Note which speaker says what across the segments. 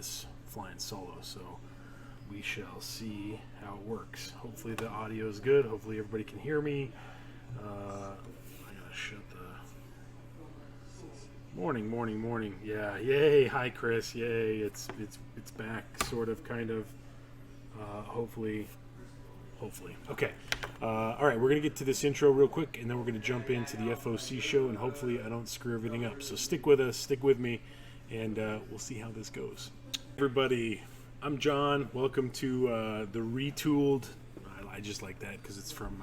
Speaker 1: this flying solo, so we shall see how it works. Hopefully the audio is good. Hopefully everybody can hear me. I gotta shut the... Morning. Yeah, yay. Hi, Chris. Yay. It's back, sort of, kind of. Hopefully. Okay. All right, we're going to get to this intro real quick, and then we're going to jump into the FOC show, and hopefully I don't screw everything up. So stick with us, stick with me, and we'll see how this goes. Everybody, I'm John. Welcome to the Retooled. I just like that because it's from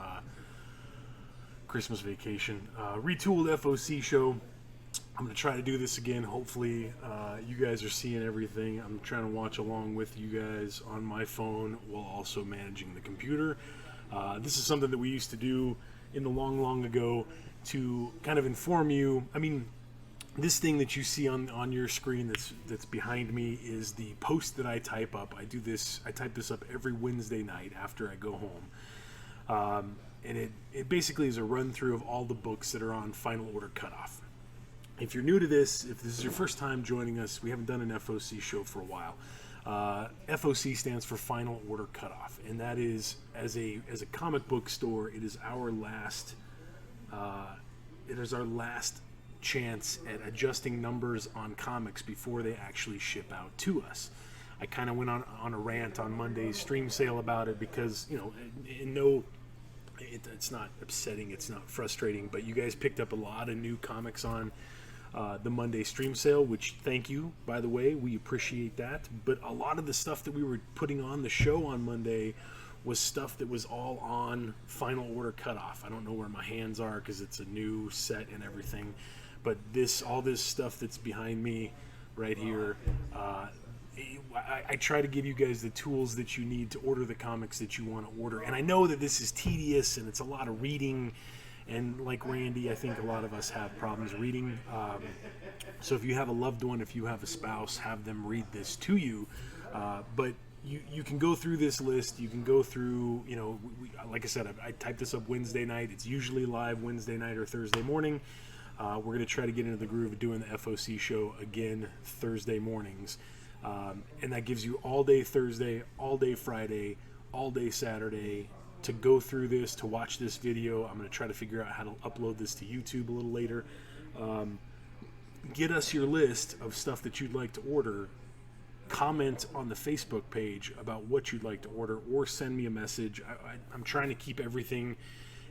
Speaker 1: Christmas Vacation. Retooled FOC show. I'm going to try to do this again. Hopefully you guys are seeing everything. I'm trying to watch along with you guys on my phone while also managing the computer. This is something that we used to do in the long ago to kind of inform you. I mean, this thing that you see on your screen that's behind me is the post that I type up. I type this up every Wednesday night after I go home. And it basically is a run through of all the books that are on Final Order Cutoff. If you're new to this, if this is your first time joining us, we haven't done an FOC show for a while. FOC stands for Final Order Cutoff, and that is, as a comic book store, it is our last chance at adjusting numbers on comics before they actually ship out to us. I kind of went on a rant on Monday's stream sale about it because, it's not upsetting, it's not frustrating, but you guys picked up a lot of new comics on the Monday stream sale, which, thank you, by the way, we appreciate that. But a lot of the stuff that we were putting on the show on Monday was stuff that was all on Final Order Cutoff. I don't know where my hands are because it's a new set and everything, but all this stuff that's behind me right here, I try to give you guys the tools that you need to order the comics that you want to order. And I know that this is tedious and it's a lot of reading. And like Randy, I think a lot of us have problems reading. So if you have a loved one, if you have a spouse, have them read this to you. But you can go through this list. You can go through, like I said, I type this up Wednesday night. It's usually live Wednesday night or Thursday morning. We're going to try to get into the groove of doing the FOC show again Thursday mornings. And that gives you all day Thursday, all day Friday, all day Saturday, to go through this, to watch this video. I'm going to try to figure out how to upload this to YouTube a little later. Get us your list of stuff that you'd like to order. Comment on the Facebook page about what you'd like to order, or send me a message. I'm trying to keep everything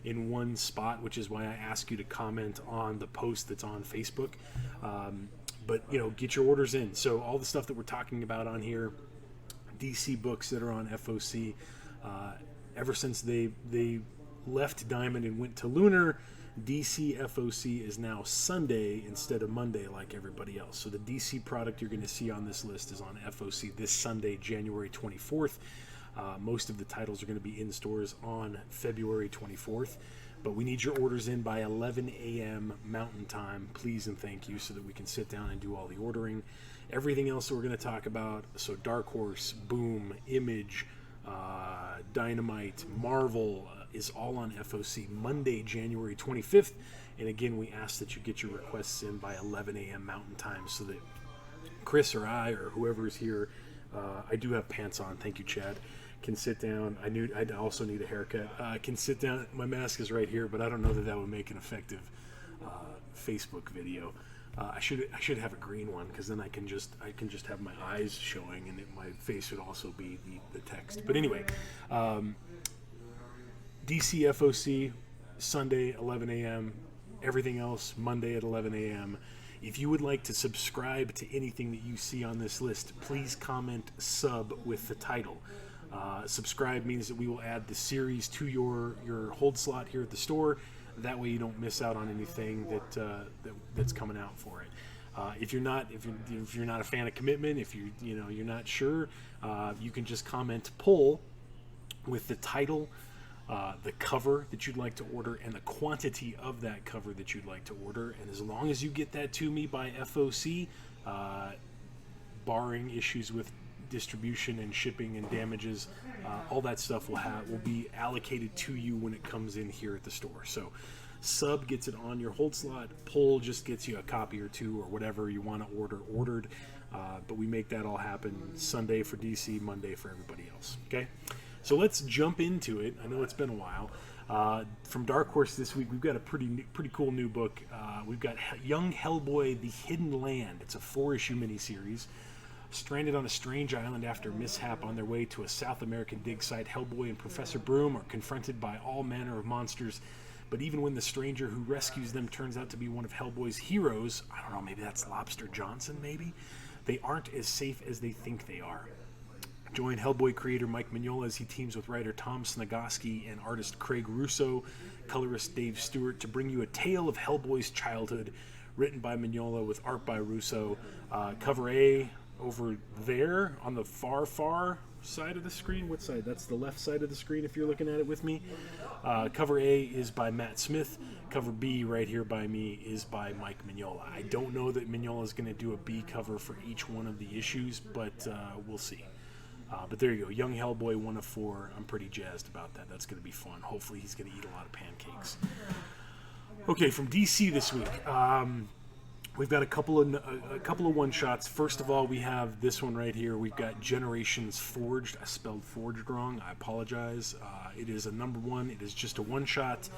Speaker 1: in one spot, which is why I ask you to comment on the post that's on Facebook. But, get your orders in. So all the stuff that we're talking about on here, DC books that are on FOC, ever since they left Diamond and went to Lunar, DC FOC is now Sunday instead of Monday like everybody else. So the DC product you're going to see on this list is on FOC this Sunday, January 24th. Most of the titles are going to be in stores on February 24th. But we need your orders in by 11 a.m. Mountain Time, please and thank you, so that we can sit down and do all the ordering. Everything else that we're going to talk about, so Dark Horse, Boom, Image, Dynamite, Marvel, is all on FOC Monday, January 25th. And again, we ask that you get your requests in by 11 a.m. Mountain Time so that Chris or I or whoever is here, I do have pants on, thank you, Chad, can sit down. I also need a haircut. Can sit down. My mask is right here, but I don't know that would make an effective Facebook video. I should have a green one, because then I can just have my eyes showing, and my face would also be the text. But anyway, DC FOC Sunday 11 a.m. Everything else Monday at 11 a.m. If you would like to subscribe to anything that you see on this list, please comment sub with the title. Subscribe means that we will add the series to your hold slot here at the store. That way you don't miss out on anything that's coming out for it. If you're not a fan of commitment, if you're not sure, you can just comment pull with the title, the cover that you'd like to order, and the quantity of that cover that you'd like to order. And as long as you get that to me by FOC, barring issues with distribution and shipping and damages, all that stuff will be allocated to you when it comes in here at the store. So sub gets it on your hold slot, pull just gets you a copy or two or whatever you want to order ordered. But we make that all happen Sunday for DC, Monday for everybody else. Okay? So let's jump into it. I know it's been a while. From Dark Horse this week, we've got a pretty cool new book. We've got Young Hellboy, The Hidden Land. It's a 4-issue miniseries. Stranded on a strange island after mishap on their way to a South American dig site, Hellboy and Professor Broom are confronted by all manner of monsters. But even when the stranger who rescues them turns out to be one of Hellboy's heroes, I don't know, maybe that's Lobster Johnson, maybe? They aren't as safe as they think they are. Join Hellboy creator Mike Mignola as he teams with writer Tom Snegoski and artist Craig Russo, colorist Dave Stewart, to bring you a tale of Hellboy's childhood, written by Mignola with art by Russo. Cover A over there on the far side of the screen. What side? That's the left side of the screen if you're looking at it with me. Cover A is by Matt Smith. Cover B right here by me is by Mike Mignola. I don't know that Mignola is going to do a B cover for each one of the issues, but we'll see. But there you go. Young Hellboy 1 of 4. I'm pretty jazzed about that. That's going to be fun. Hopefully he's going to eat a lot of pancakes. Okay, from DC this week. We've got a couple of one-shots. First of all, we have this one right here. We've got Generations Forged. I spelled forged wrong. I apologize. It is a number 1. It is just a one-shot.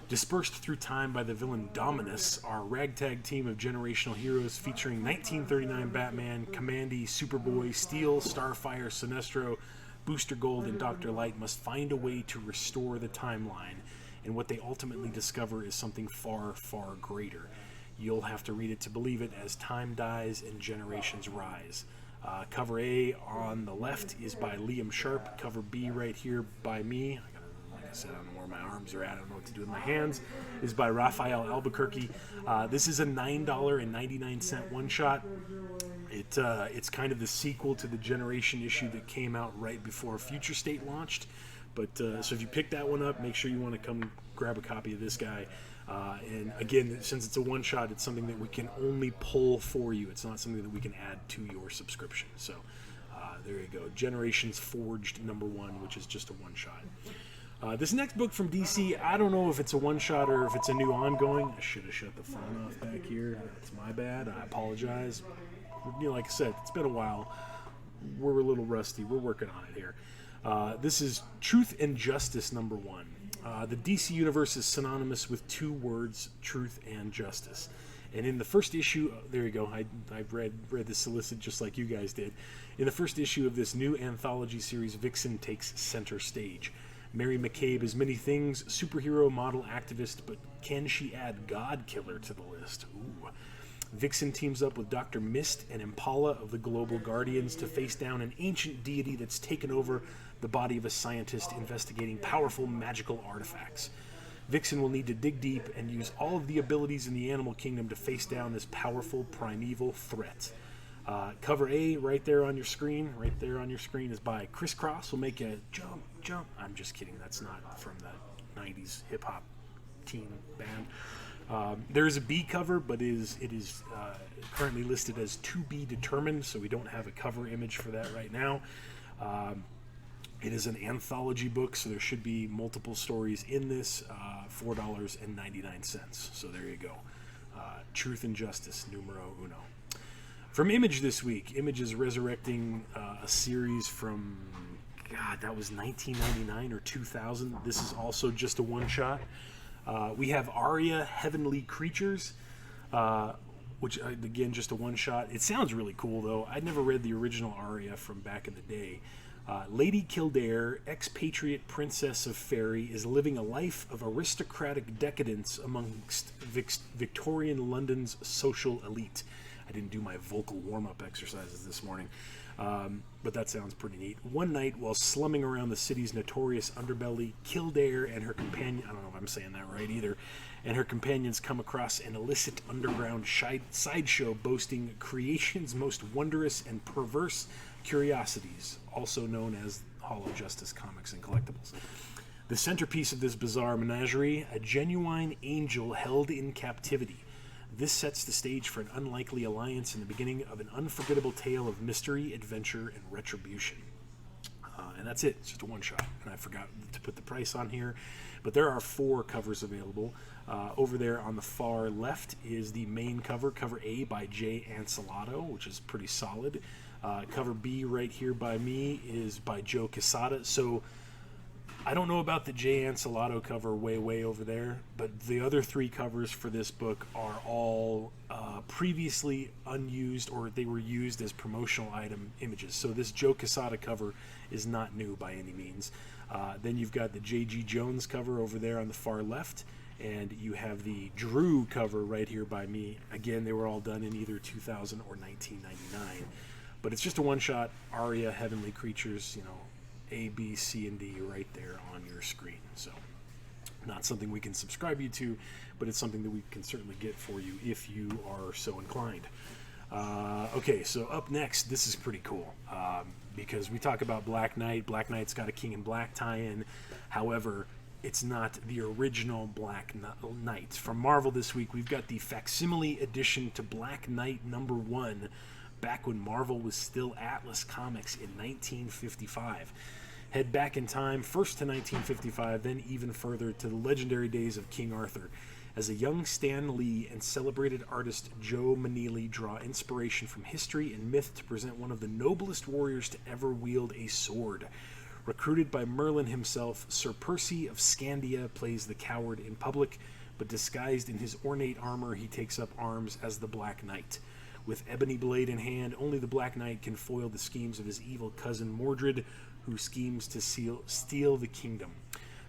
Speaker 1: Dispersed through time by the villain Dominus, our ragtag team of generational heroes featuring 1939 Batman, Commandy, Superboy, Steel, Starfire, Sinestro, Booster Gold, and Dr. Light must find a way to restore the timeline. And what they ultimately discover is something far, far greater. You'll have to read it to believe it as time dies and generations rise. Cover A on the left is by Liam Sharp. Cover B right here by me. Like I said, I don't know where my arms are at. I don't know what to do with my hands. Is by Raphael Albuquerque. This is a $9.99 one-shot. It's kind of the sequel to the Generation issue that came out right before Future State launched. But so if you pick that one up, make sure you want to come grab a copy of this guy. And again, since it's a one-shot, it's something that we can only pull for you. It's not something that we can add to your subscription. So there you go. Generations Forged number 1, which is just a one-shot. This next book from DC, I don't know if it's a one-shot or if it's a new ongoing. I should have shut the phone off back here. It's my bad. I apologize. You know, like I said, it's been a while. We're a little rusty. We're working on it here. This is Truth and Justice number 1. The DC universe is synonymous with two words, truth and justice. And in the first issue, there you go, I've read this solicit just like you guys did. In the first issue of this new anthology series, Vixen takes center stage. Mary McCabe is many things, superhero, model, activist, but can she add God Killer to the list? Ooh. Vixen teams up with Dr. Mist and Impala of the Global Guardians to face down an ancient deity that's taken over the body of a scientist investigating powerful magical artifacts. Vixen will need to dig deep and use all of the abilities in the animal kingdom to face down this powerful primeval threat. Cover A right there on your screen, is by Criss Cross. Will make a jump. I'm just kidding. That's not from the 90s hip-hop teen band. There is a B cover, but it is currently listed as to be determined, so we don't have a cover image for that right now. It is an anthology book, so there should be multiple stories in this. $4.99. So there you go. Truth and Justice, numero uno. From Image this week, Image is resurrecting a series from, God, that was 1999 or 2000. This is also just a one-shot. We have Aria, Heavenly Creatures, which, again, just a one-shot. It sounds really cool, though. I'd never read the original Aria from back in the day. Lady Kildare, expatriate princess of Fairy, is living a life of aristocratic decadence amongst Victorian London's social elite. I didn't do my vocal warm-up exercises this morning, but that sounds pretty neat. One night, while slumming around the city's notorious underbelly, Kildare and her companion, I don't know if I'm saying that right either, and her companions come across an illicit underground sideshow boasting creation's most wondrous and perverse curiosities, also known as Hall of Justice Comics and Collectibles. The centerpiece of this bizarre menagerie, a genuine angel held in captivity. This sets the stage for an unlikely alliance and the beginning of an unforgettable tale of mystery, adventure, and retribution. And that's it. It's just a one-shot. And I forgot to put the price on here. But there are 4 covers available. Over there on the far left is the main cover, cover A by Jay Ancelato, which is pretty solid. Cover B right here by me is by Joe Quesada. So I don't know about the Jay Ancelato cover way over there, but the other 3 covers for this book are all previously unused, or they were used as promotional item images. So this Joe Quesada cover is not new by any means. Then you've got the J.G. Jones cover over there on the far left, and you have the Drew cover right here by me. Again, they were all done in either 2000 or 1999. But it's just a one-shot, Aria, Heavenly Creatures, you know, A, B, C, and D right there on your screen. So not something we can subscribe you to, but it's something that we can certainly get for you if you are so inclined. Okay, so up next, this is pretty cool, because we talk about Black Knight. Black Knight's got a King in Black tie-in. However, it's not the original Black Knight. From Marvel this week, we've got the facsimile edition to Black Knight #1, back when Marvel was still Atlas Comics in 1955. Head back in time, first to 1955, then even further to the legendary days of King Arthur. As a young Stan Lee and celebrated artist Joe Maneely draw inspiration from history and myth to present one of the noblest warriors to ever wield a sword. Recruited by Merlin himself, Sir Percy of Scandia plays the coward in public, but disguised in his ornate armor, he takes up arms as the Black Knight. With ebony blade in hand, only the Black Knight can foil the schemes of his evil cousin Mordred, who schemes to steal the kingdom.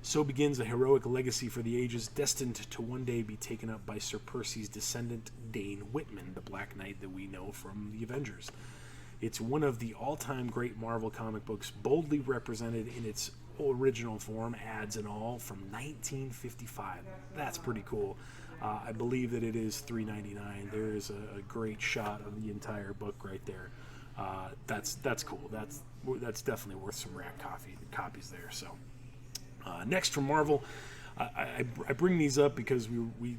Speaker 1: So begins a heroic legacy for the ages, destined to one day be taken up by Sir Percy's descendant, Dane Whitman, the Black Knight that we know from the Avengers. It's one of the all-time great Marvel comic books, boldly represented in its original form, ads and all, from 1955. That's pretty cool. I believe that it is $3.99. There is a great shot of the entire book right there. That's cool. That's definitely worth some rare copies there. So next from Marvel, I bring these up because we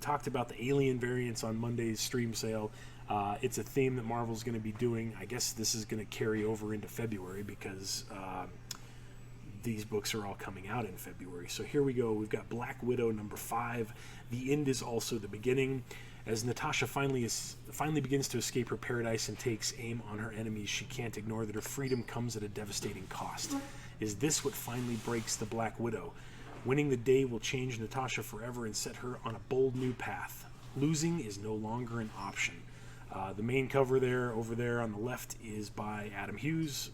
Speaker 1: talked about the Alien variants on Monday's stream sale. It's a theme that Marvel's going to be doing. I guess this is going to carry over into February because these books are all coming out in February. So here we go. We've got Black Widow #5. The end is also the beginning. As Natasha finally begins to escape her paradise and takes aim on her enemies, she can't ignore that her freedom comes at a devastating cost. Is this what finally breaks the Black Widow? Winning the day will change Natasha forever and set her on a bold new path. Losing is no longer an option. The main cover there, over there on the left, is by Adam Hughes,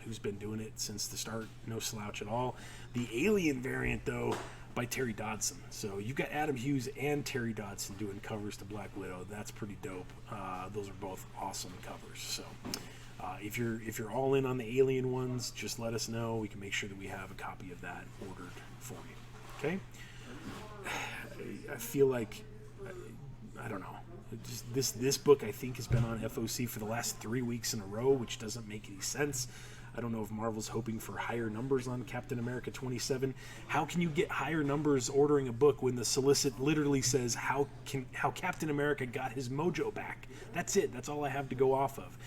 Speaker 1: who's been doing it since the start. No slouch at all. The Alien variant, though, by Terry Dodson. So you've got Adam Hughes and Terry Dodson doing covers to Black Widow. That's pretty dope. Those are both awesome covers. So if you're all in on the Alien ones, just let us know. We can make sure that we have a copy of that ordered for you. Okay? I feel like, I don't know. Just this book, I think, has been on FOC for the last 3 weeks in a row, which doesn't make any sense. I don't know if Marvel's hoping for higher numbers on Captain America 27. How can you get higher numbers ordering a book when the solicit literally says how Captain America got his mojo back? That's it. That's all I have to go off of.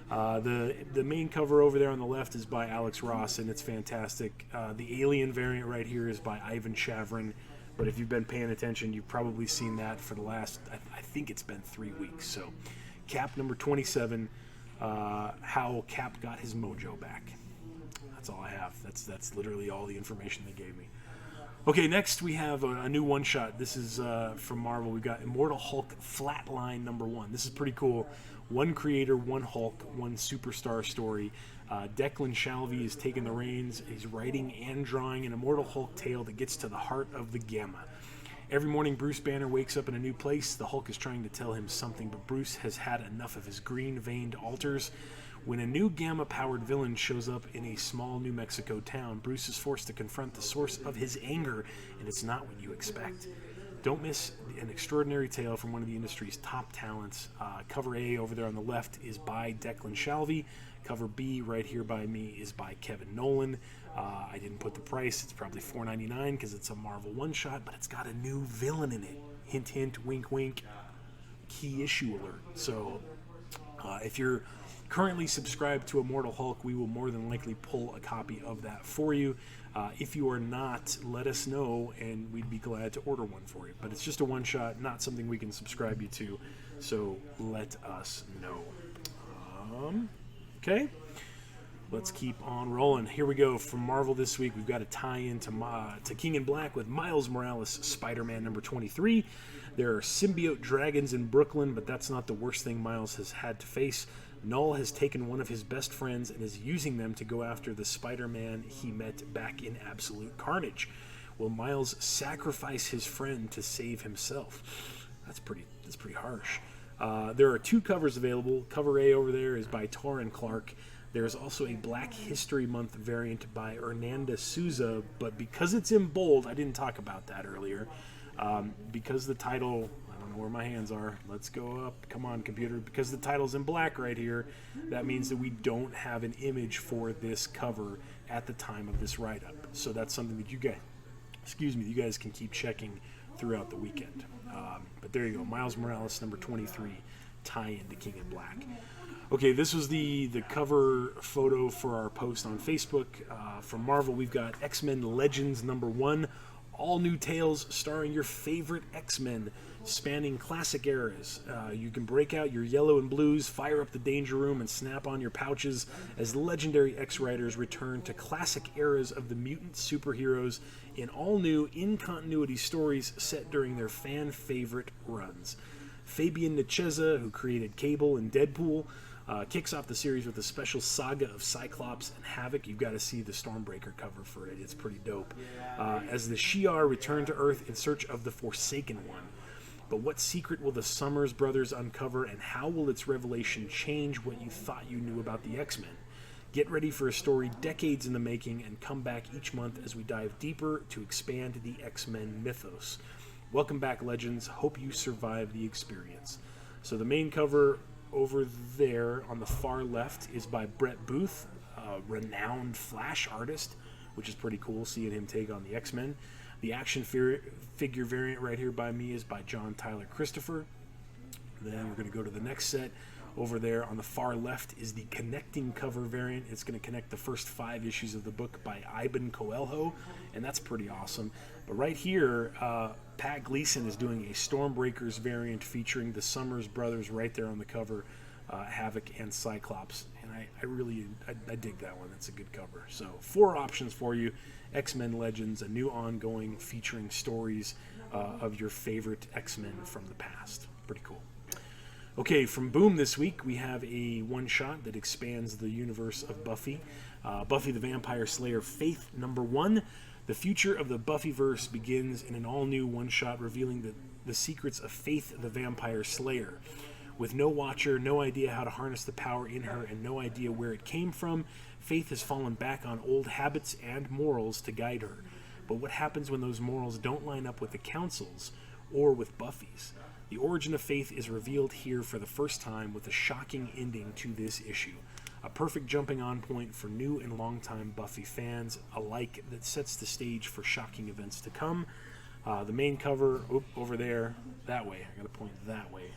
Speaker 1: The main cover over there on the left is by Alex Ross, and it's fantastic. The Alien variant right here is by Ivan Chavrin. But if you've been paying attention, you've probably seen that for the last, I think it's been 3 weeks. So, Cap #27, how Cap got his mojo back. That's all I have. That's literally all the information they gave me. Okay, next we have a new one-shot. This is from Marvel. We've got Immortal Hulk Flatline #1. This is pretty cool. One creator, one Hulk, one superstar story. Declan Shalvey is taking the reins. He's writing and drawing an Immortal Hulk tale that gets to the heart of the Gamma. Every morning, Bruce Banner wakes up in a new place. The Hulk is trying to tell him something, but Bruce has had enough of his green-veined altars. When a new Gamma-powered villain shows up in a small New Mexico town, Bruce is forced to confront the source of his anger, and it's not what you expect. Don't miss an extraordinary tale from one of the industry's top talents. Cover A over there on the left is by Declan Shalvey. Cover B right here by me is by Kevin Nolan. I didn't put the price. It's probably $4.99 because it's a Marvel one-shot, but it's got a new villain in it. Hint, hint, wink, wink. Key issue alert. So if you're currently subscribed to Immortal Hulk, we will more than likely pull a copy of that for you. If you are not, let us know, and we'd be glad to order one for you. But it's just a one-shot, not something we can subscribe you to, so let us know. Okay, let's keep on rolling. Here we go. From Marvel this week, we've got a tie-in to King in Black with Miles Morales, Spider-Man number 23. There are symbiote dragons in Brooklyn, but that's not the worst thing Miles has had to face. Null has taken one of his best friends and is using them to go after the Spider-Man he met back in Absolute Carnage. Will Miles sacrifice his friend to save himself? That's pretty harsh. There are 2 covers available. Cover A over there is by Torrin Clark. There's also a Black History Month variant by Hernanda Souza, but because it's in bold, I didn't talk about that earlier. Because the title, I don't know where my hands are. Let's go up. Come on, computer. Because the title's in black right here, that means that we don't have an image for this cover at the time of this write-up. So that's something that you guys can keep checking throughout the weekend. But there you go. Miles Morales, number 23, tie-in to King in Black. Okay, this was the cover photo for our post on Facebook. From Marvel, we've got X-Men Legends number 1. All new tales starring your favorite X-Men, spanning classic eras. You can break out your yellow and blues, fire up the danger room, and snap on your pouches as legendary X-Writers return to classic eras of the mutant superheroes in all new in-continuity stories set during their fan-favorite runs. Fabian Nicieza, who created Cable and Deadpool, kicks off the series with a special saga of Cyclops and Havoc. You've got to see the Stormbreaker cover for it. It's pretty dope. As the Shi'ar return to Earth in search of the Forsaken One. But what secret will the Summers brothers uncover, and how will its revelation change what you thought you knew about the X-Men? Get ready for a story decades in the making, and come back each month as we dive deeper to expand the X-Men mythos. Welcome back, Legends. Hope you survive the experience. So the main cover over there on the far left is by Brett Booth, a renowned Flash artist, which is pretty cool seeing him take on the X-Men. The action figure variant right here by me is by John Tyler Christopher. Then we're going to go to the next set. Over there on the far left is the connecting cover variant. It's going to connect the first 5 issues of the book by Iban Coelho, and that's pretty awesome. But right here, Pat Gleason is doing a Stormbreakers variant featuring the Summers brothers right there on the cover, Havoc and Cyclops. And I dig that one. That's a good cover. So 4 options for you. X-Men Legends, a new ongoing featuring stories of your favorite X-Men from the past. Pretty cool. Okay, from Boom this week, we have a one-shot that expands the universe of Buffy. Buffy the Vampire Slayer Faith number 1. The future of the Buffyverse begins in an all-new one-shot revealing the secrets of Faith the Vampire Slayer. With no Watcher, no idea how to harness the power in her, and no idea where it came from, Faith has fallen back on old habits and morals to guide her. But what happens when those morals don't line up with the Council's or with Buffy's? The origin of Faith is revealed here for the first time with a shocking ending to this issue. A perfect jumping on point for new and longtime Buffy fans alike that sets the stage for shocking events to come. The main cover, over there, that way, I gotta point that way,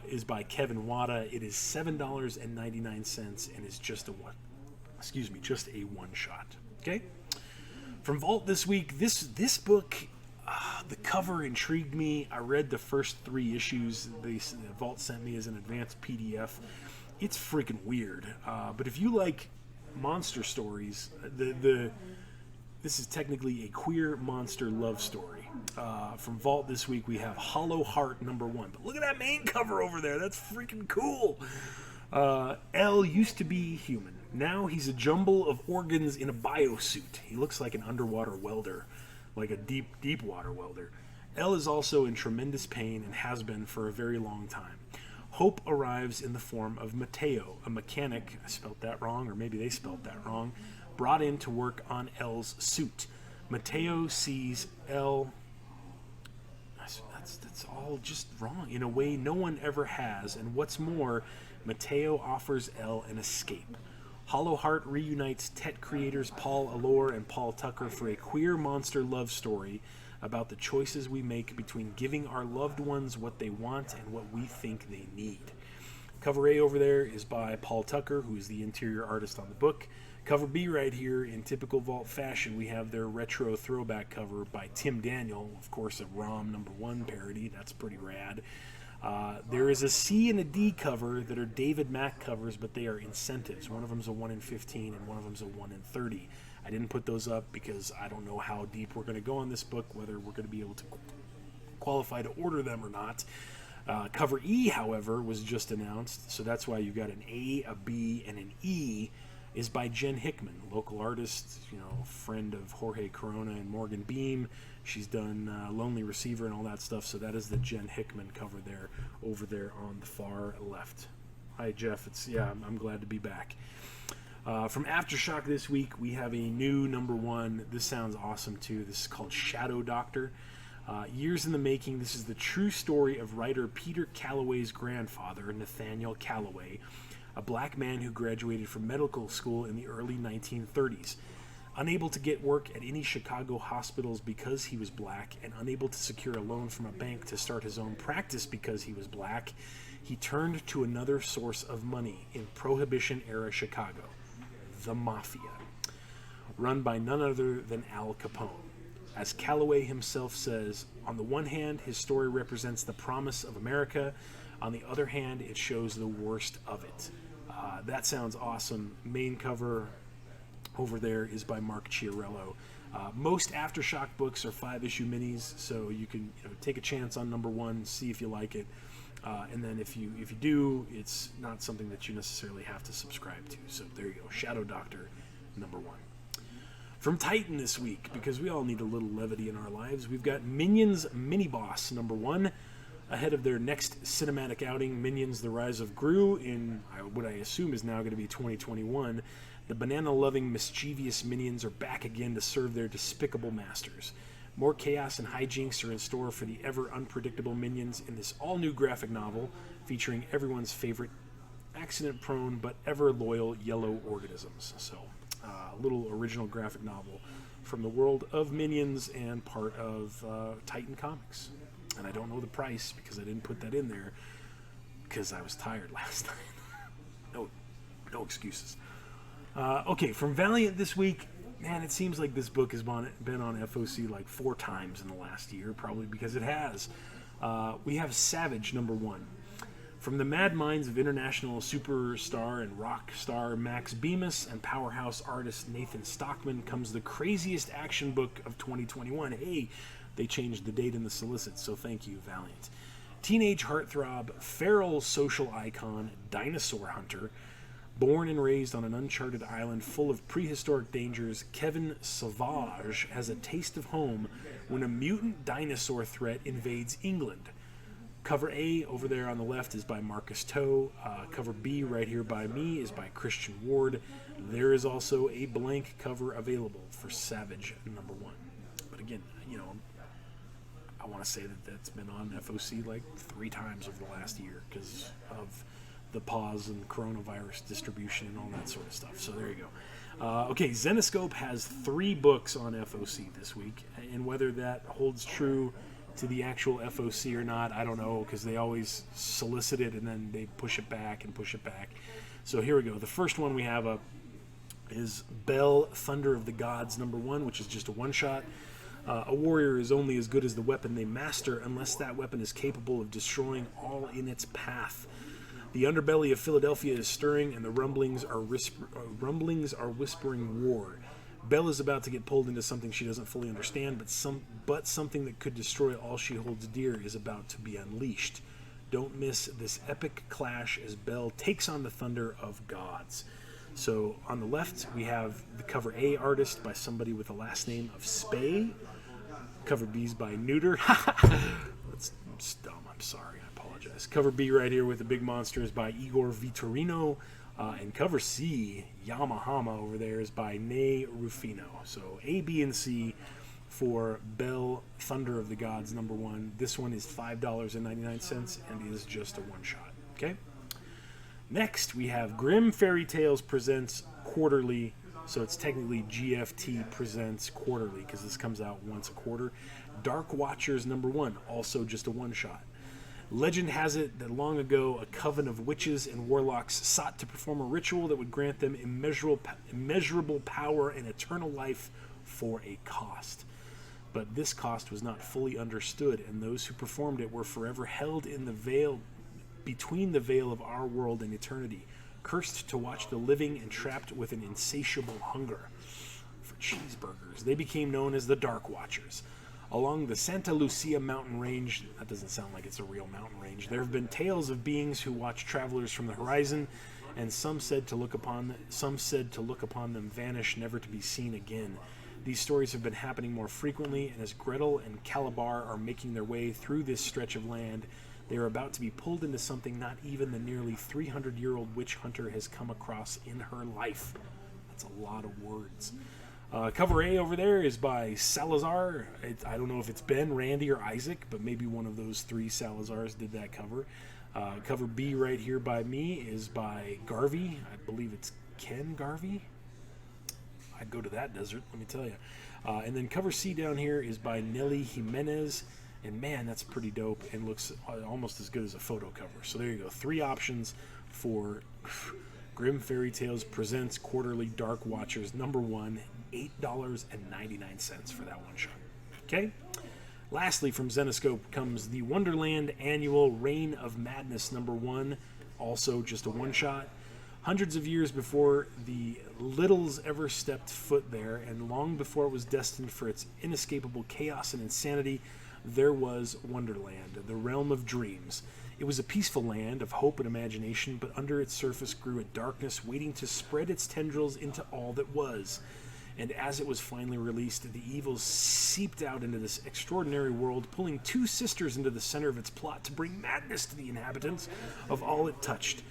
Speaker 1: is by Kevin Wada. It is $7.99 and is just a one-shot. Okay? From Vault this week, this book, the cover intrigued me. I read the first 3 issues Vault sent me as an advanced PDF. It's freaking weird. But if you like monster stories, this is technically a queer monster love story. From Vault this week, we have Hollow Heart number 1. But look at that main cover over there. That's freaking cool. L used to be human. Now he's a jumble of organs in a biosuit. He looks like an underwater welder. Like a deep water welder. Elle is also in tremendous pain and has been for a very long time. Hope arrives in the form of Mateo, a mechanic, I spelt that wrong, or maybe they spelt that wrong, brought in to work on Elle's suit. Mateo sees Elle, that's all just wrong, in a way no one ever has, and what's more, Mateo offers Elle an escape. Hollow Heart reunites Tet creators Paul Allore and Paul Tucker for a queer monster love story about the choices we make between giving our loved ones what they want and what we think they need. Cover A over there is by Paul Tucker, who is the interior artist on the book. Cover B right here, in typical Vault fashion, we have their retro throwback cover by Tim Daniel, of course a ROM #1 parody. That's pretty rad. There is a C and a D cover that are David Mack covers, but they are incentives. One of them's a 1 in 15 and one of them's a 1 in 30. I didn't put those up because I don't know how deep we're going to go on this book, whether we're going to be able to qualify to order them or not. Cover E, however, was just announced, so that's why you got an A, a B, and an E, is by Jen Hickman, local artist, friend of Jorge Corona and Morgan Beam. She's done Lonely Receiver and all that stuff, so that is the Jen Hickman cover there, over there on the far left. Hi, Jeff. I'm glad to be back. From Aftershock this week, we have a new #1. This sounds awesome, too. This is called Shadow Doctor. Years in the making, this is the true story of writer Peter Calloway's grandfather, Nathaniel Calloway, a black man who graduated from medical school in the early 1930s. Unable to get work at any Chicago hospitals because he was black, and unable to secure a loan from a bank to start his own practice because he was black, he turned to another source of money in Prohibition-era Chicago, the Mafia, run by none other than Al Capone. As Calloway himself says, on the one hand, his story represents the promise of America. On the other hand, it shows the worst of it. That sounds awesome. Main cover over there is by Mark Chiarello. Most Aftershock books are 5-issue minis, so you can take a chance on #1, see if you like it. And then if you do, it's not something that you necessarily have to subscribe to. So there you go, Shadow Doctor #1. From Titan this week, because we all need a little levity in our lives, we've got Minions Mini Boss #1. Ahead of their next cinematic outing, Minions: The Rise of Gru, in what I assume is now going to be 2021, the banana-loving, mischievous minions are back again to serve their despicable masters. More chaos and hijinks are in store for the ever-unpredictable minions in this all-new graphic novel, featuring everyone's favorite accident-prone but ever-loyal yellow organisms. So, a little original graphic novel from the world of Minions and part of Titan Comics. And I don't know the price because I didn't put that in there because I was tired last night. No excuses. Okay, from Valiant this week, man, it seems like this book has been on FOC like 4 times in the last year, probably because it has. We have Savage #1. From the mad minds of international superstar and rock star Max Bemis and powerhouse artist Nathan Stockman comes the craziest action book of 2021. Hey, they changed the date in the solicit, so thank you, Valiant. Teenage heartthrob, feral social icon, dinosaur hunter, born and raised on an uncharted island full of prehistoric dangers, Kevin Sauvage has a taste of home when a mutant dinosaur threat invades England. Cover A over there on the left is by Marcus Toe. Cover B right here by me is by Christian Ward. There is also a blank cover available for Savage #1. But again, I want to say that that's been on FOC like 3 times over the last year because of the pause and coronavirus distribution and all that sort of stuff. So there you go. Okay, Zenescope has 3 books on FOC this week, and whether that holds true to the actual FOC or not, I don't know, because they always solicit it and then they push it back and push it back. So here we go. The first one we have up is Bell, Thunder of the Gods #1, which is just a one-shot. A warrior is only as good as the weapon they master unless that weapon is capable of destroying all in its path. The underbelly of Philadelphia is stirring, and the rumblings are whispering war. Belle is about to get pulled into something she doesn't fully understand, but something that could destroy all she holds dear is about to be unleashed. Don't miss this epic clash as Belle takes on the thunder of gods. So on the left, we have the cover A artist by somebody with the last name of Spey. Cover B's by Neuter. That's dumb. I'm sorry. I apologize. Cover B right here with the big monster is by Igor Vitorino. And cover C, Yamahama over there, is by Ney Rufino. So A, B, and C for Bell, Thunder of the Gods #1. This one is $5.99 and is just a one-shot. Okay? Next, we have Grimm Fairy Tales Presents Quarterly. So it's technically GFT Presents Quarterly because this comes out once a quarter. Dark Watchers #1, also just a one-shot. Legend has it that long ago a coven of witches and warlocks sought to perform a ritual that would grant them immeasurable power and eternal life for a cost. But this cost was not fully understood, and those who performed it were forever held in the veil, between the veil of our world and eternity, cursed to watch the living and trapped with an insatiable hunger for cheeseburgers. They became known as the Dark Watchers. Along the Santa Lucia mountain range, that doesn't sound like it's a real mountain range, there have been tales of beings who watch travelers from the horizon, and some said to look upon them vanish, never to be seen again. These stories have been happening more frequently, and as Gretel and Calabar are making their way through this stretch of land, they are about to be pulled into something not even the nearly 300-year-old witch hunter has come across in her life. That's a lot of words. Cover A over there is by Salazar. I don't know if it's Ben, Randy, or Isaac, but maybe one of those three Salazars did that cover. Cover B right here by me is by Garvey. I believe it's Ken Garvey. I'd go to that desert, let me tell you. And then cover C down here is by Nelly Jimenez. And man, that's pretty dope and looks almost as good as a photo cover. So there you go. 3 options for Grimm Fairy Tales Presents Quarterly Dark Watchers #1, $8.99 for that one shot. Okay? Lastly, from Zenoscope comes the Wonderland Annual Reign of Madness #1, also just a one-shot. Hundreds of years before the Littles ever stepped foot there, and long before it was destined for its inescapable chaos and insanity, there was Wonderland, the realm of dreams. It was a peaceful land of hope and imagination, but under its surface grew a darkness waiting to spread its tendrils into all that was. And as it was finally released, the evils seeped out into this extraordinary world, pulling 2 sisters into the center of its plot to bring madness to the inhabitants of all it touched.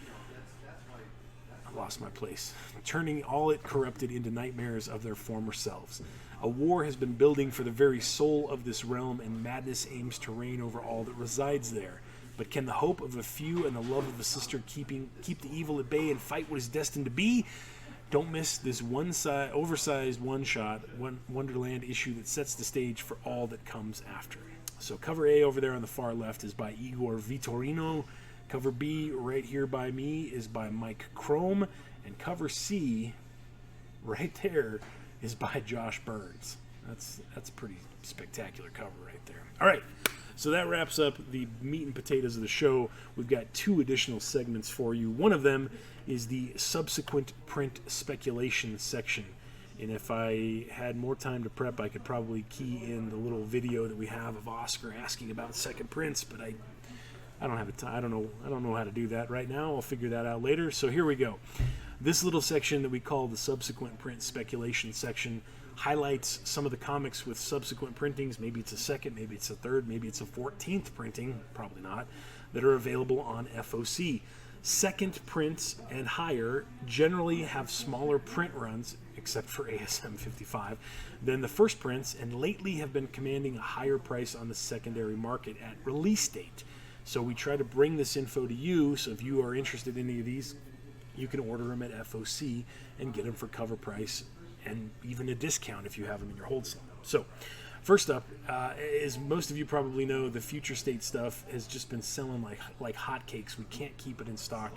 Speaker 1: I lost my place. Turning all it corrupted into nightmares of their former selves. A war has been building for the very soul of this realm, and madness aims to reign over all that resides there. But can the hope of a few and the love of a sister keep the evil at bay and fight what is destined to be? Don't miss this oversized one-shot Wonderland issue that sets the stage for all that comes after. So cover A over there on the far left is by Igor Vitorino. Cover B right here by me is by Mike Chrome. And cover C right there is by Josh Burns. That's a pretty spectacular cover right there. All right, so that wraps up the meat and potatoes of the show. We've got 2 additional segments for you. One of them is the subsequent print speculation section. And if I had more time to prep, I could probably key in the little video that we have of Oscar asking about second prints, but I don't have time. I don't know how to do that right now. I'll figure that out later. So here we go. This little section that we call the subsequent print speculation section highlights some of the comics with subsequent printings. Maybe it's a second, maybe it's a third, maybe it's a 14th printing, probably not, that are available on FOC. Second prints and higher generally have smaller print runs, except for ASM 55, than the first prints, and lately have been commanding a higher price on the secondary market at release date. So we try to bring this info to you, so if you are interested in any of these, you can order them at FOC and get them for cover price and even a discount if you have them in your wholesale. So, first up, as most of you probably know, the Future State stuff has just been selling like hotcakes. We can't keep it in stock.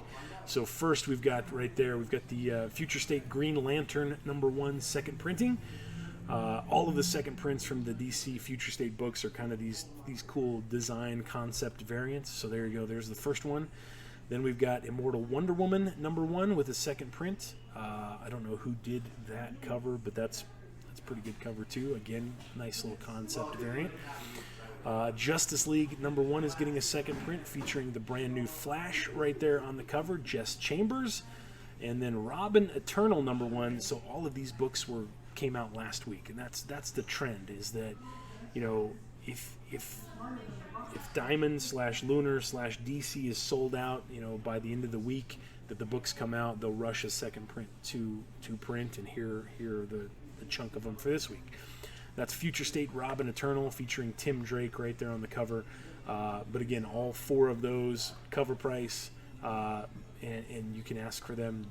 Speaker 1: So first we've got right there, we've got the Future State Green Lantern #1 second printing. All of the second prints from the DC Future State books are kind of these cool design concept variants. So there you go, there's the first one. Then we've got Immortal Wonder Woman #1 with a second print. I don't know who did that cover, but that's a pretty good cover too. Again, nice little concept variant. Justice League #1 is getting a second print featuring the brand new Flash right there on the cover, Jess Chambers. And then Robin Eternal #1. So all of these books came out last week, and that's the trend, is that, you know, if Diamond / Lunar / DC is sold out, you know, by the end of the week that the books come out, they'll rush a second print to print, and here are the chunk of them for this week. That's Future State Robin Eternal featuring Tim Drake right there on the cover. But again, all 4 of those cover price, and you can ask for them.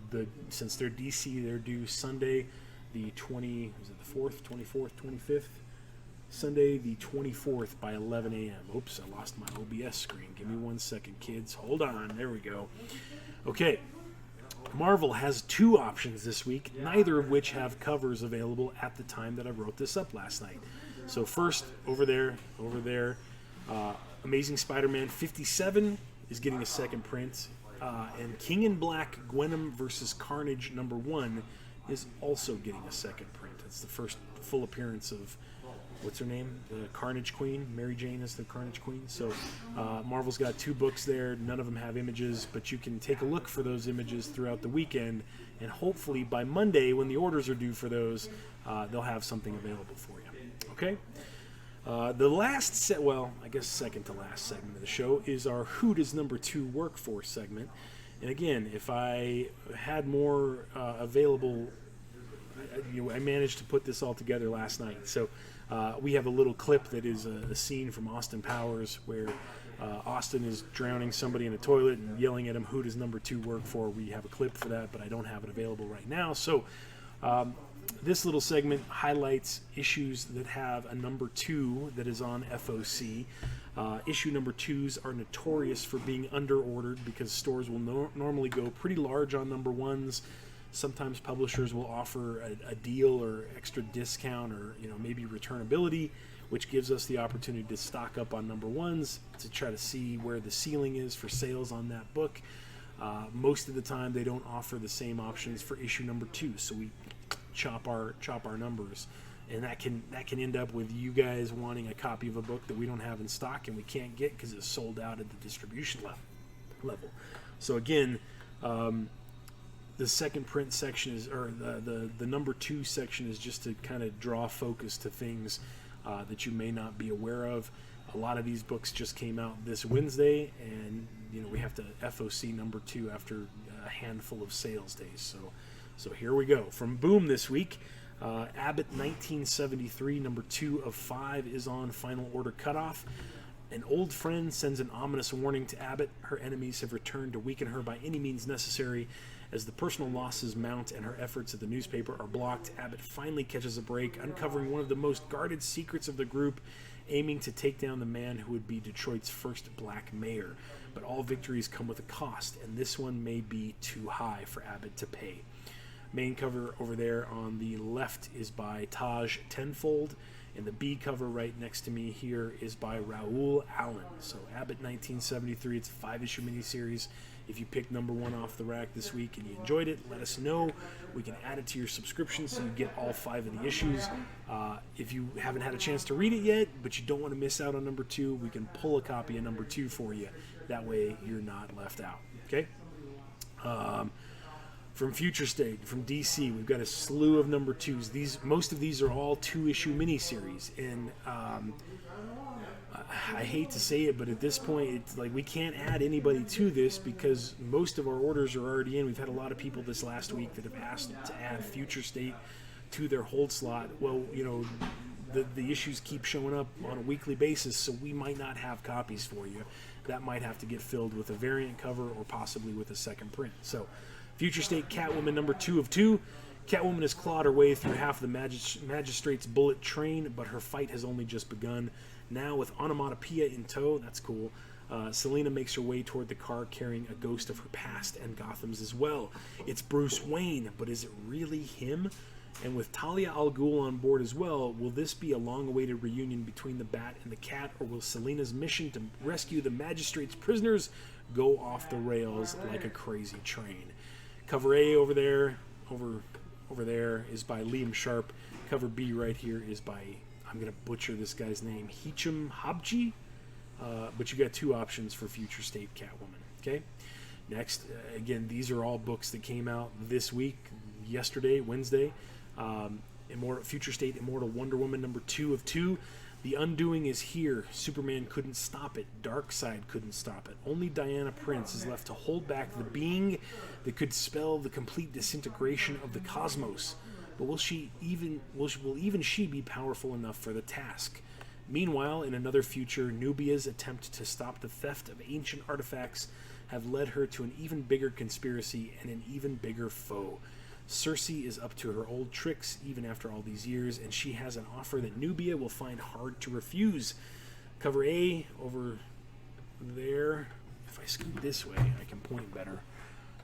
Speaker 1: Since they're DC, they're due Sunday, the 24th, 25th. Sunday the 24th by 11 a.m. Oops, I lost my OBS screen. Give me 1 second, kids. Hold on. There we go. Okay. Marvel has 2 options this week, neither of which have covers available at the time that I wrote this up last night. So first, over there, Amazing Spider-Man 57 is getting a second print, and King in Black Gwenom vs. Carnage #1 is also getting a second print. It's the first full appearance of, what's her name? The Carnage Queen. Mary Jane is the Carnage Queen. So Marvel's got 2 books there. None of them have images, but you can take a look for those images throughout the weekend, and hopefully by Monday, when the orders are due for those, they'll have something available for you. Okay? The last set, well, I guess second to last segment of the show is our Who Does #2 Workforce segment. And again, if I had more available, I managed to put this all together last night. So we have a little clip that is a scene from Austin Powers where Austin is drowning somebody in a toilet and yelling at him, "Who does #2 work for?" We have a clip for that, but I don't have it available right now. So this little segment highlights issues that have a #2 that is on FOC. Issue #2s are notorious for being under-ordered because stores will normally go pretty large on #1s. Sometimes publishers will offer a deal or extra discount or maybe returnability, which gives us the opportunity to stock up on #1s to try to see where the ceiling is for sales on that book. Most of the time they don't offer the same options for issue #2, so we chop our numbers, and that can end up with you guys wanting a copy of a book that we don't have in stock and we can't get because it's sold out at the distribution level. So again, the second print section is, or the #2 section is just to kind of draw focus to things that you may not be aware of. A lot of these books just came out this Wednesday, and we have to FOC #2 after a handful of sales days. So here we go. From Boom this week, Abbott 1973 #2 of 5 is on Final Order Cutoff. An old friend sends an ominous warning to Abbott. Her enemies have returned to weaken her by any means necessary. As the personal losses mount and her efforts at the newspaper are blocked, Abbott finally catches a break, uncovering one of the most guarded secrets of the group, aiming to take down the man who would be Detroit's first black mayor. But all victories come with a cost, and this one may be too high for Abbott to pay. Main cover over there on the left is by Taj Tenfold, and the B cover right next to me here is by Raoul Allen. So Abbott 1973, it's a 5-issue miniseries. If you picked #1 off the rack this week and you enjoyed it, let us know. We can add it to your subscription so you get all 5 of the issues. If you haven't had a chance to read it yet, but you don't want to miss out on #2, we can pull a copy of #2 for you. That way you're not left out. Okay? From Future State, from DC, we've got a slew of #2s. Most of these are all 2-issue miniseries, and I hate to say it, but at this point, it's like we can't add anybody to this because most of our orders are already in. We've had a lot of people this last week that have asked to add Future State to their hold slot. Well, the issues keep showing up on a weekly basis, so we might not have copies for you. That might have to get filled with a variant cover or possibly with a second print. So, Future State Catwoman #2 of 2. Catwoman has clawed her way through half the Magistrate's bullet train, but her fight has only just begun. Now, with onomatopoeia in tow, that's cool, Selina makes her way toward the car carrying a ghost of her past and Gotham's as well. It's Bruce Wayne, but is it really him? And with Talia al Ghul on board as well, will this be a long-awaited reunion between the Bat and the Cat, or will Selina's mission to rescue the Magistrate's prisoners go off the rails like a crazy train? Cover A over there is by Liam Sharp. Cover B right here is by, I'm going to butcher this guy's name, Hicham Habji. But you got 2 options for Future State Catwoman. Okay. Next, again, these are all books that came out this week, yesterday, Wednesday. Future State Immortal Wonder Woman #2 of 2. The undoing is here. Superman couldn't stop it. Darkseid couldn't stop it. Only Diana Prince is left to hold back the being that could spell the complete disintegration of the cosmos. But will even she be powerful enough for the task? Meanwhile, in another future, Nubia's attempt to stop the theft of ancient artifacts have led her to an even bigger conspiracy and an even bigger foe. Cersei is up to her old tricks even after all these years, and she has an offer that Nubia will find hard to refuse. Cover A over there. If I scoot this way, I can point better.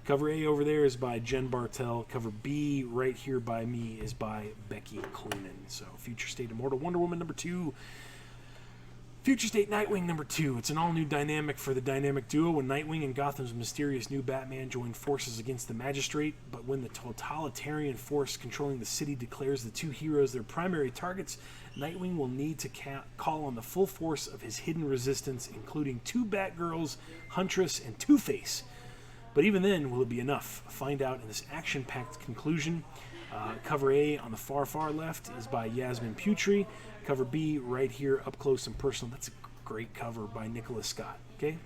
Speaker 1: Cover A over there is by Jen Bartel. Cover B right here by me is by Becky Cloonan. So Future State Immortal Wonder Woman number 2. Future State Nightwing number 2. It's an all-new dynamic for the dynamic duo when Nightwing and Gotham's mysterious new Batman join forces against the Magistrate, but when the totalitarian force controlling the city declares the two heroes their primary targets, Nightwing will need to call on the full force of his hidden resistance, including 2 Batgirls, Huntress, and Two-Face. But even then, will it be enough? Find out in this action-packed conclusion. Cover A on the far left is by Yasmin Putri. Cover B right here, up close and personal. That's a great cover by Nicholas Scott. Okay.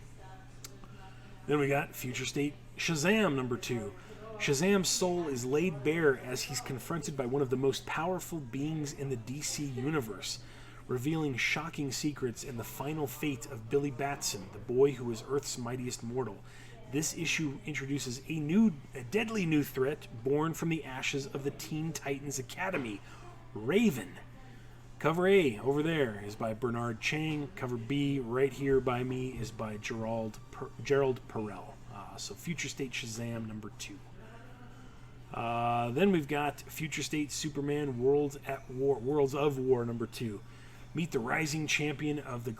Speaker 1: Then we got Future State Shazam number 2. Shazam's soul is laid bare as he's confronted by one of the most powerful beings in the DC universe, revealing shocking secrets and the final fate of Billy Batson, the boy who is Earth's mightiest mortal. This issue introduces a deadly new threat born from the ashes of the Teen Titans Academy, Raven. Cover A over there is by Bernard Chang. Cover B right here by me is by Gerald Perel. So Future State Shazam number 2. Then we've got Future State Superman Worlds of War number 2. Meet the rising champion of the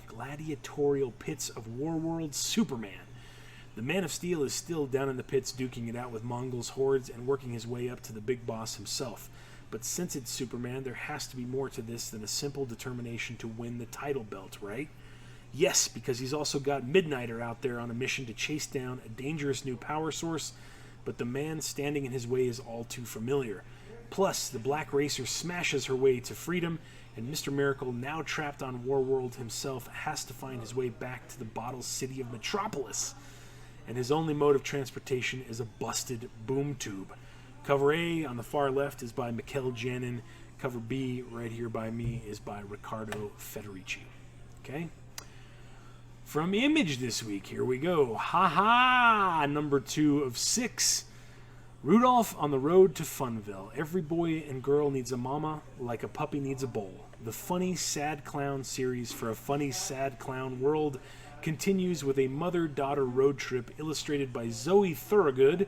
Speaker 1: gladiatorial pits of Warworld, Superman. The Man of Steel is still down in the pits duking it out with Mongols' hordes and working his way up to the big boss himself. But since it's Superman, there has to be more to this than a simple determination to win the title belt, right? Yes, because he's also got Midnighter out there on a mission to chase down a dangerous new power source, but the man standing in his way is all too familiar. Plus, the Black Racer smashes her way to freedom, and Mr. Miracle, now trapped on Warworld himself, has to find his way back to the bottle city of Metropolis. And his only mode of transportation is a busted boom tube. Cover A on the far left is by Mikkel Janin. Cover B right here by me is by Riccardo Federici. Okay? From Image this week, here we go. Ha-ha! Number 2 of 6. Rudolph on the Road to Funville. Every boy and girl needs a mama, like a puppy needs a bowl. The funny, sad clown series for a funny, sad clown world continues with a mother-daughter road trip illustrated by Zoe Thorogood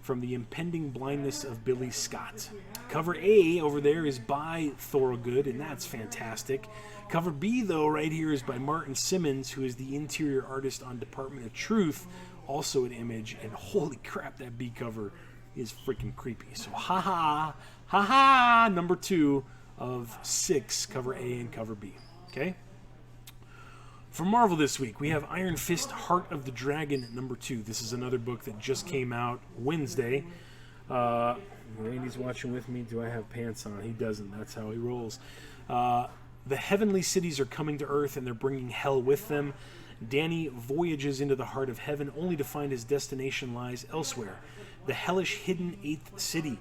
Speaker 1: from the impending blindness of Billy Scott. Cover A over there is by Thorogood, and that's fantastic. Cover B, though, right here is by Martin Simmons, who is the interior artist on Department of Truth, also an Image, and holy crap, that B cover is freaking creepy. So ha-ha, number 2 of 6, cover A and cover B. Okay? For Marvel this week, we have Iron Fist Heart of the Dragon number 2. This is another book that just came out Wednesday. Randy's watching with me. Do I have pants on? He doesn't. That's how he rolls. The heavenly cities are coming to Earth, and they're bringing hell with them. Danny voyages into the heart of heaven, only to find his destination lies elsewhere. The hellish hidden 8th city.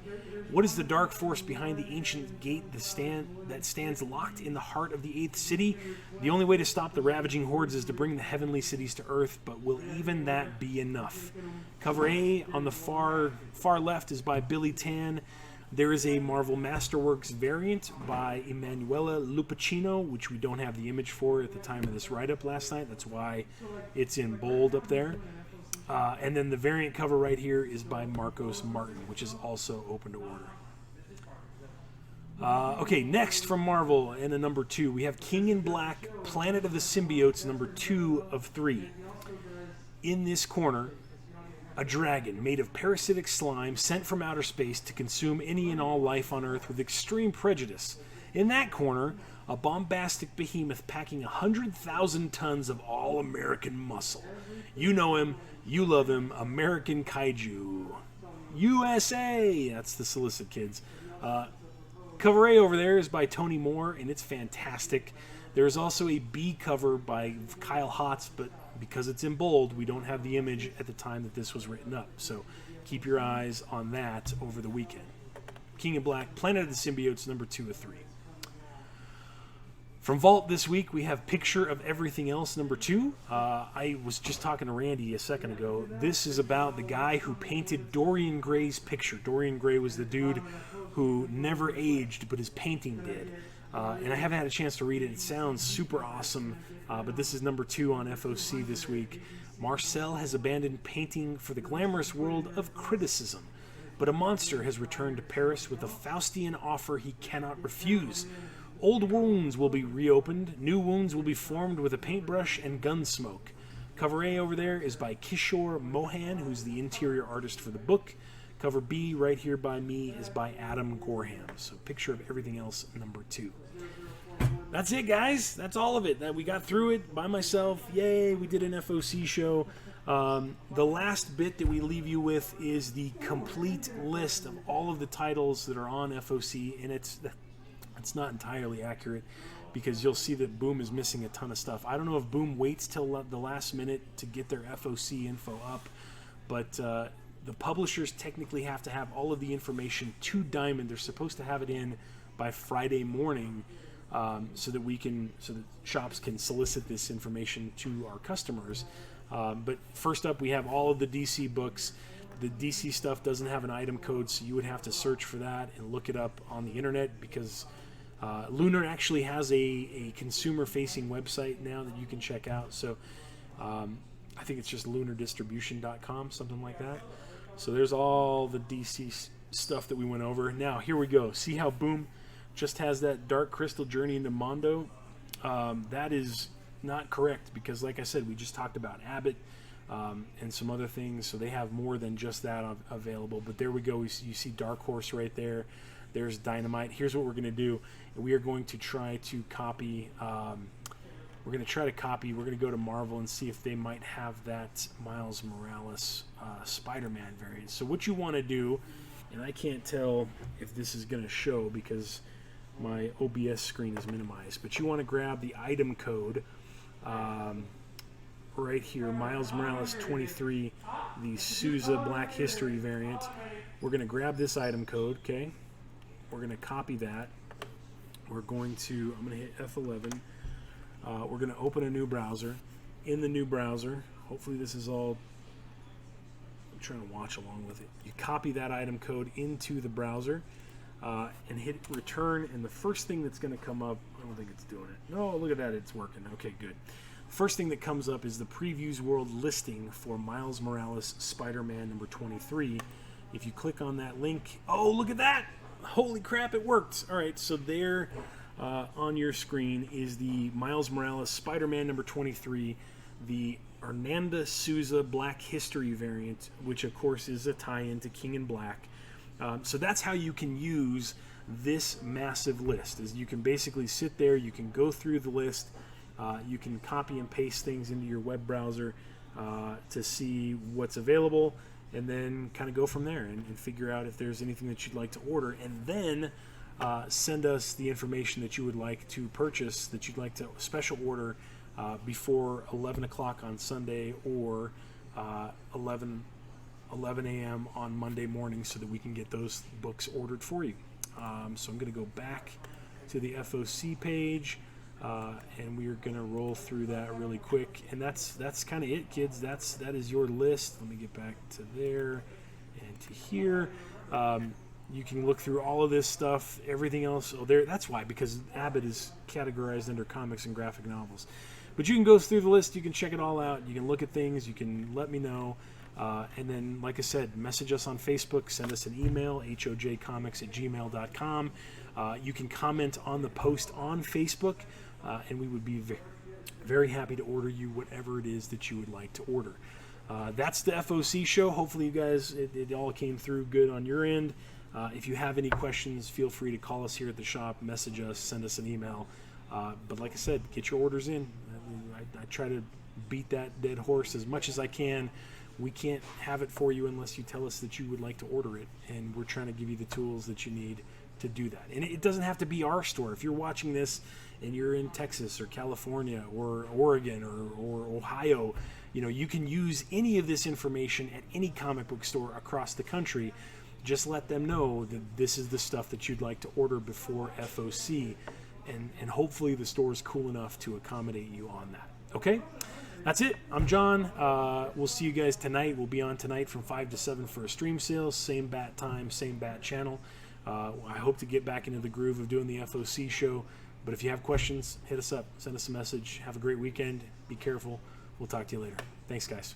Speaker 1: What is the dark force behind the ancient gate that stands locked in the heart of the 8th city? The only way to stop the ravaging hordes is to bring the heavenly cities to Earth, but will even that be enough? Cover A on the far left is by Billy Tan. There is a Marvel Masterworks variant by Emanuela Lupacino, which we don't have the image for at the time of this write-up last night. That's why it's in bold up there. And then the variant cover right here is by Marcos Martin, which is also open to order. Okay, next from Marvel and a number 2, we have King in Black, Planet of the Symbiotes, number 2 of 3. In this corner, a dragon made of parasitic slime sent from outer space to consume any and all life on Earth with extreme prejudice. In that corner, a bombastic behemoth packing 100,000 tons of all-American muscle. You know him, you love him, American Kaiju. USA! That's the Solicit Kids. Cover A over there is by Tony Moore, and it's fantastic. There's also a B cover by Kyle Hotz, but because it's in bold, we don't have the image at the time that this was written up. So keep your eyes on that over the weekend. King in Black, Planet of the Symbiotes, number 2 of 3. From Vault this week, we have Picture of Everything Else #2. I was just talking to Randy a second ago. This is about the guy who painted Dorian Gray's picture. Dorian Gray was the dude who never aged, but his painting did. And I haven't had a chance to read it. It sounds super awesome, but this is #2 on FOC this week. Marcel has abandoned painting for the glamorous world of criticism, but a monster has returned to Paris with a Faustian offer he cannot refuse. Old wounds will be reopened, new wounds will be formed with a paintbrush and gun smoke. Cover A over there is by Kishore Mohan, who's the interior artist for the book. Cover B right here by me is by Adam Gorham. So Picture of Everything Else #2. That's it, guys. That's all of it. We got through it by myself. Yay, we did an FOC show. The last bit that we leave you with is the complete list of all of the titles that are on FOC, and it's not entirely accurate because you'll see that Boom is missing a ton of stuff. I don't know if Boom waits till the last minute to get their FOC info up, but the publishers technically have to have all of the information to Diamond. They're supposed to have it in by Friday morning, so that shops can solicit this information to our customers. But first up, we have all of the DC books. The DC stuff doesn't have an item code, so you would have to search for that and look it up on the internet, because Lunar actually has a consumer-facing website now that you can check out. So I think it's just lunardistribution.com, something like that. So there's all the DC stuff that we went over. Now, here we go. See how Boom just has that Dark Crystal Journey into Mondo? That is not correct, because like I said, we just talked about Abbott and some other things, so they have more than just that available. But there we go. You see Dark Horse right there. There's Dynamite. Here's what we're going to do. We are going to try to copy. We're going to go to Marvel and see if they might have that Miles Morales Spider-Man variant. So what you want to do, and I can't tell if this is going to show because my OBS screen is minimized, but you want to grab the item code right here, Miles Morales 23, the Sousa Black History variant. We're going to grab this item code, okay? We're going to copy that. I'm going to hit F11. We're going to open a new browser. In the new browser, hopefully this is all, I'm trying to watch along with it. You copy that item code into the browser and hit return, and the first thing that's going to come up, I don't think it's doing it. No, look at that, it's working. Okay, good. First thing that comes up is the Previews World listing for Miles Morales Spider-Man #23. If you click on that link, oh, look at that! Holy crap, it worked! Alright, so there on your screen is the Miles Morales Spider-Man #23, the Hernanda Sousa Black History variant, which of course is a tie-in to King in Black. So that's how you can use this massive list. Is you can basically sit there, you can go through the list, you can copy and paste things into your web browser to see what's available, and then kind of go from there and figure out if there's anything that you'd like to order, and then send us the information that you would like to purchase, that you'd like to special order before 11 o'clock on Sunday or 11 a.m. on Monday morning, so that we can get those books ordered for you. So I'm going to go back to the FOC page, and we are going to roll through that really quick. And that's kind of it, kids. That is your list. Let me get back to there and to here. You can look through all of this stuff. Everything else, that's why, because Abbott is categorized under comics and graphic novels. But you can go through the list. You can check it all out. You can look at things. You can let me know. And then, like I said, message us on Facebook, send us an email, hojcomics@gmail.com. You can comment on the post on Facebook, and we would be very happy to order you whatever it is that you would like to order. That's the FOC show. Hopefully you guys, it all came through good on your end. If you have any questions, feel free to call us here at the shop, message us, send us an email. But like I said, get your orders in. I try to beat that dead horse as much as I can. We can't have it for you unless you tell us that you would like to order it, and we're trying to give you the tools that you need to do that. And it doesn't have to be our store. If you're watching this and you're in Texas or California or Oregon or Ohio, you can use any of this information at any comic book store across the country. Just let them know that this is the stuff that you'd like to order before FOC, and hopefully the store is cool enough to accommodate you on that. Okay? That's it. I'm John. We'll see you guys tonight. We'll be on tonight from 5 to 7 for a stream sale. Same bat time, same bat channel. I hope to get back into the groove of doing the FOC show. But if you have questions, hit us up. Send us a message. Have a great weekend. Be careful. We'll talk to you later. Thanks, guys.